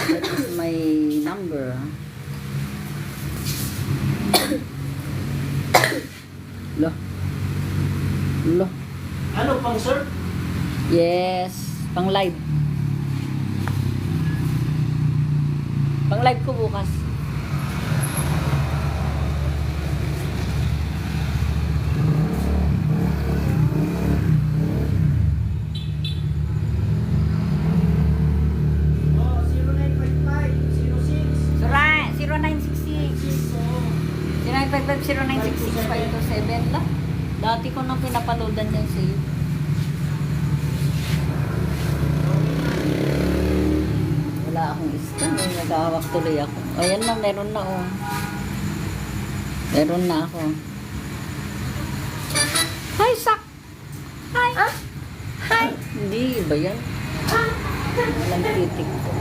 That is my number. Lo. Lo. Ano pang sir? Yes. Pang live. Pang live ko bukas. Oh, 0955 0955-0966 527 lang. Dati ko nang pinapaloadan yan sa'yo. Wala akong scan. Nag-aawak tuloy ako. Ayan na, meron na oh. Meron na ako. Hi, Sak! Hi! Hi! Hindi, iba yan. Walang titik ko.